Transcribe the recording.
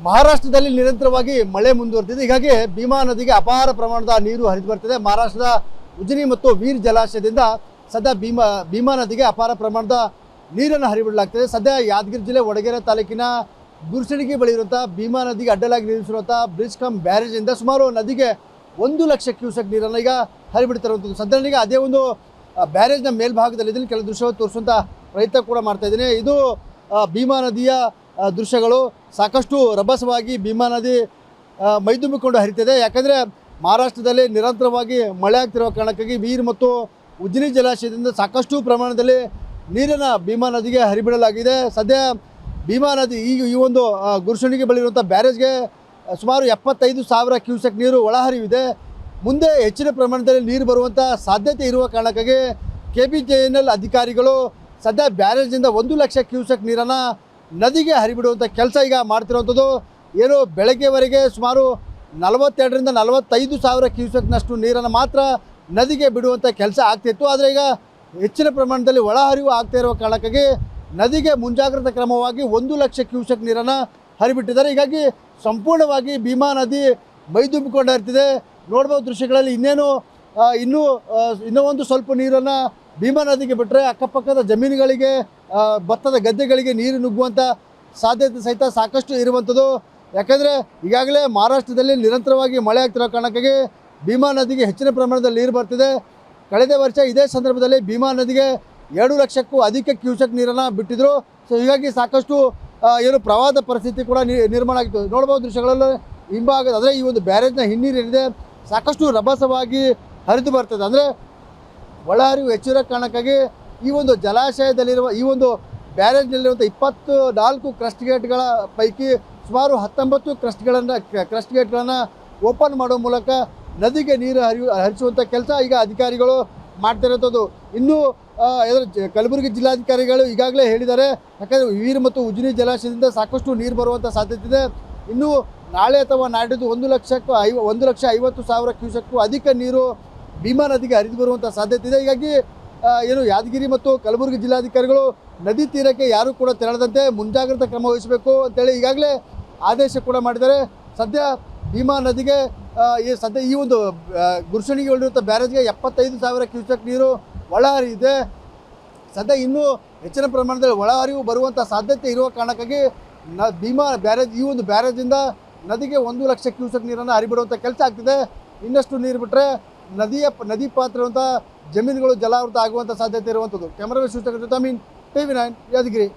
ಮಹಾರಾಷ್ಟ್ರದಲ್ಲಿ ನಿರಂತರವಾಗಿ ಮಳೆ ಮುಂದುವರೆದಿದೆ. ಹೀಗಾಗಿ ಭೀಮಾ ನದಿಗೆ ಅಪಾರ ಪ್ರಮಾಣದ ನೀರು ಹರಿದು ಬರ್ತಿದೆ. ಮಹಾರಾಷ್ಟ್ರದ ಉಜ್ನಿ ಮತ್ತು ವೀರ್ ಜಲಾಶಯದಿಂದ ಸದ್ಯ ಭೀಮಾ ನದಿಗೆ ಅಪಾರ ಪ್ರಮಾಣದ ನೀರನ್ನು ಹರಿಬಿಡಲಾಗ್ತದೆ. ಸದ್ಯ ಯಾದಗಿರಿ ಜಿಲ್ಲೆ ವಡಗೇರೆ ತಾಲೂಕಿನ ಗುರ್ಸಣಿಗೆ ಬಳಿ ಇರುವಂಥ ಭೀಮಾ ನದಿಗೆ ಅಡ್ಡಲಾಗಿ ನಿರ್ಮಿಸಿರುವಂಥ ಬ್ರಿಡ್ಜ್ ಕಮ್ ಬ್ಯಾರೇಜಿಂದ ಸುಮಾರು ನದಿಗೆ 1 ಲಕ್ಷ ಕ್ಯೂಸೆಕ್ ನೀರನ್ನು ಈಗ ಹರಿಬಿಡ್ತಿರುವಂಥದ್ದು. ಸದ್ಯ ಈಗ ಅದೇ ಒಂದು ಬ್ಯಾರೇಜ್ನ ಮೇಲ್ಭಾಗದಲ್ಲಿ ಇದನ್ನು ಕೆಲ ದೃಶ್ಯವನ್ನು ತೋರಿಸುವಂಥ ಪ್ರಯತ್ನ ಕೂಡ ಮಾಡ್ತಾ ಇದ್ದೀನಿ. ಇದು ಭೀಮಾ ನದಿಯ ದೃಶ್ಯಗಳು. ಸಾಕಷ್ಟು ರಭಸವಾಗಿ ಭೀಮಾ ನದಿ ಮೈದುಂಬಿಕೊಂಡು ಹರಿತಿದೆ. ಯಾಕಂದರೆ ಮಹಾರಾಷ್ಟ್ರದಲ್ಲಿ ನಿರಂತರವಾಗಿ ಮಳೆ ಆಗ್ತಿರುವ ಕಾರಣಕ್ಕಾಗಿ ವೀರ್ ಮತ್ತು ಉಜ್ನಿ ಜಲಾಶಯದಿಂದ ಸಾಕಷ್ಟು ಪ್ರಮಾಣದಲ್ಲಿ ನೀರನ್ನು ಭೀಮಾ ನದಿಗೆ ಹರಿಬಿಡಲಾಗಿದೆ. ಸದ್ಯ ಭೀಮಾ ನದಿ ಈ ಒಂದು ಗುರ್ಸಣಿಗೆ ಬಳಿರುವಂಥ ಬ್ಯಾರೇಜ್ಗೆ ಸುಮಾರು 75,000 ಕ್ಯೂಸೆಕ್ ನೀರು ಒಳಹರಿವಿದೆ. ಮುಂದೆ ಹೆಚ್ಚಿನ ಪ್ರಮಾಣದಲ್ಲಿ ನೀರು ಬರುವಂಥ ಸಾಧ್ಯತೆ ಇರುವ ಕಾರಣಕ್ಕಾಗಿ KBJNL ಅಧಿಕಾರಿಗಳು ಸದ್ಯ ಬ್ಯಾರೇಜ್ನಿಂದ 1 ಲಕ್ಷ ಕ್ಯೂಸೆಕ್ ನೀರನ್ನು ನದಿಗೆ ಹರಿಬಿಡುವಂಥ ಕೆಲಸ ಈಗ ಮಾಡ್ತಿರುವಂಥದ್ದು. ಏನು ಬೆಳಗ್ಗೆವರೆಗೆ ಸುಮಾರು 42ರಿಂದ 45,000 ಕ್ಯೂಸೆಕ್ನಷ್ಟು ನೀರನ್ನು ಮಾತ್ರ ನದಿಗೆ ಬಿಡುವಂಥ ಕೆಲಸ ಆಗ್ತಿತ್ತು. ಆದರೆ ಈಗ ಹೆಚ್ಚಿನ ಪ್ರಮಾಣದಲ್ಲಿ ಒಳಹರಿವು ಆಗ್ತಾ ಇರುವ ಕಾರಣಕ್ಕಾಗಿ ನದಿಗೆ ಮುಂಜಾಗ್ರತಾ ಕ್ರಮವಾಗಿ 1 ಲಕ್ಷ ಕ್ಯೂಸೆಕ್ ನೀರನ್ನು ಹರಿಬಿಟ್ಟಿದ್ದಾರೆ. ಹೀಗಾಗಿ ಸಂಪೂರ್ಣವಾಗಿ ಭೀಮಾ ನದಿ ಮೈದುಂಬಿಕೊಂಡು ಹರಿತಿದೆ. ನೋಡ್ಬೋದು ದೃಶ್ಯಗಳಲ್ಲಿ ಇನ್ನೂ ಒಂದು ಸ್ವಲ್ಪ ನೀರನ್ನು ಭೀಮಾ ನದಿಗೆ ಬಿಟ್ಟರೆ ಅಕ್ಕಪಕ್ಕದ ಜಮೀನುಗಳಿಗೆ ಭತ್ತದ ಗದ್ದೆಗಳಿಗೆ ನೀರು ನುಗ್ಗುವಂಥ ಸಾಧ್ಯತೆ ಸಹಿತ ಸಾಕಷ್ಟು ಇರುವಂಥದ್ದು. ಯಾಕಂದರೆ ಈಗಾಗಲೇ ಮಹಾರಾಷ್ಟ್ರದಲ್ಲಿ ನಿರಂತರವಾಗಿ ಮಳೆ ಆಗ್ತಿರೋ ಕಾರಣಕ್ಕಾಗಿ ಭೀಮಾ ನದಿಗೆ ಹೆಚ್ಚಿನ ಪ್ರಮಾಣದಲ್ಲಿ ನೀರು ಬರ್ತಿದೆ. ಕಳೆದ ವರ್ಷ ಇದೇ ಸಂದರ್ಭದಲ್ಲಿ ಭೀಮಾ ನದಿಗೆ 2 ಲಕ್ಷಕ್ಕೂ ಅಧಿಕ ಕ್ಯೂಸೆಕ್ ನೀರನ್ನು ಬಿಟ್ಟಿದ್ರು. ಸೊ ಹೀಗಾಗಿ ಸಾಕಷ್ಟು ಏನು ಪ್ರವಾಹದ ಪರಿಸ್ಥಿತಿ ಕೂಡ ನಿರ್ಮಾಣ ಆಗಿತ್ತು. ನೋಡ್ಬೋದು ದೃಶ್ಯಗಳಲ್ಲಿ ಹಿಂಭಾಗದ ಅಂದರೆ ಈ ಒಂದು ಬ್ಯಾರೇಜ್ನ ಹಿನ್ನೀರು ಏನಿದೆ ಸಾಕಷ್ಟು ರಭಸವಾಗಿ ಹರಿದು ಬರ್ತದೆ. ಅಂದರೆ ಒಳಹರಿವು ಹೆಚ್ಚಿರೋ ಕಾರಣಕ್ಕಾಗಿ ಈ ಒಂದು ಜಲಾಶಯದಲ್ಲಿರುವ ಈ ಒಂದು ಬ್ಯಾರೇಜ್ನಲ್ಲಿರುವಂಥ 24 ಕ್ರಸ್ಟ್ ಗೇಟ್ಗಳ ಪೈಕಿ ಸುಮಾರು 19 ಕ್ರಸ್ಟ್ ಗೇಟ್ಗಳನ್ನು ಓಪನ್ ಮಾಡೋ ಮೂಲಕ ನದಿಗೆ ನೀರು ಹರಿಸುವಂಥ ಕೆಲಸ ಈಗ ಅಧಿಕಾರಿಗಳು ಮಾಡ್ತಿರೋಂಥದ್ದು. ಇನ್ನೂ ಕಲಬುರಗಿ ಜಿಲ್ಲಾಧಿಕಾರಿಗಳು ಈಗಾಗಲೇ ಹೇಳಿದ್ದಾರೆ. ಯಾಕಂದರೆ ವೀರ್ ಮತ್ತು ಉಜ್ನಿ ಜಲಾಶಯದಿಂದ ಸಾಕಷ್ಟು ನೀರು ಬರುವಂಥ ಸಾಧ್ಯತೆ ಇದೆ. ಇನ್ನು ನಾಳೆ ಅಥವಾ ನಾಡಿದ್ದು 1,50,000 ಕ್ಯೂಸೆಕ್ಗೂ ಅಧಿಕ ನೀರು ಭೀಮಾ ನದಿಗೆ ಹರಿದು ಬರುವಂಥ ಸಾಧ್ಯತೆ ಇದೆ. ಹೀಗಾಗಿ ಯಾದಗಿರಿ ಮತ್ತು ಕಲಬುರಗಿ ಜಿಲ್ಲಾಧಿಕಾರಿಗಳು ನದಿ ತೀರಕ್ಕೆ ಯಾರೂ ಕೂಡ ತೆರಳದಂತೆ ಮುಂಜಾಗ್ರತಾ ಕ್ರಮ ವಹಿಸಬೇಕು ಅಂತೇಳಿ ಈಗಾಗಲೇ ಆದೇಶ ಕೂಡ ಮಾಡಿದ್ದಾರೆ. ಸದ್ಯ ಭೀಮಾ ನದಿಗೆ ಈ ಒಂದು ಗುರ್ಸಣಿಗೆ ಹೊರಡಿರುವಂಥ ಬ್ಯಾರೇಜ್ಗೆ 75,000 ಕ್ಯೂಸೆಕ್ ನೀರು ಒಳಹರಿವಿದೆ. ಸದ್ಯ ಇನ್ನೂ ಹೆಚ್ಚಿನ ಪ್ರಮಾಣದಲ್ಲಿ ಒಳಹರಿವು ಬರುವಂಥ ಸಾಧ್ಯತೆ ಇರುವ ಕಾರಣಕ್ಕಾಗಿ ಭೀಮಾ ಬ್ಯಾರೇಜ್ ಈ ಒಂದು ಬ್ಯಾರೇಜಿಂದ ನದಿಗೆ 1 ಲಕ್ಷ ಕ್ಯೂಸೆಕ್ ನೀರನ್ನು ಹರಿಬಿಡುವಂಥ ಕೆಲಸ ಆಗ್ತಿದೆ. ಇನ್ನಷ್ಟು ನೀರು ಬಿಟ್ಟರೆ ನದಿ ಪಾತ್ರ ಇರುವಂಥ ಜಮೀನುಗಳು ಜಲಾವೃತ ಆಗುವಂಥ ಸಾಧ್ಯತೆ ಇರುವಂಥದ್ದು. ಕ್ಯಾಮರಾಮನ್ ಸೂಚಕ ಜೊತೆ TV9 ಯಾದಗಿರಿ.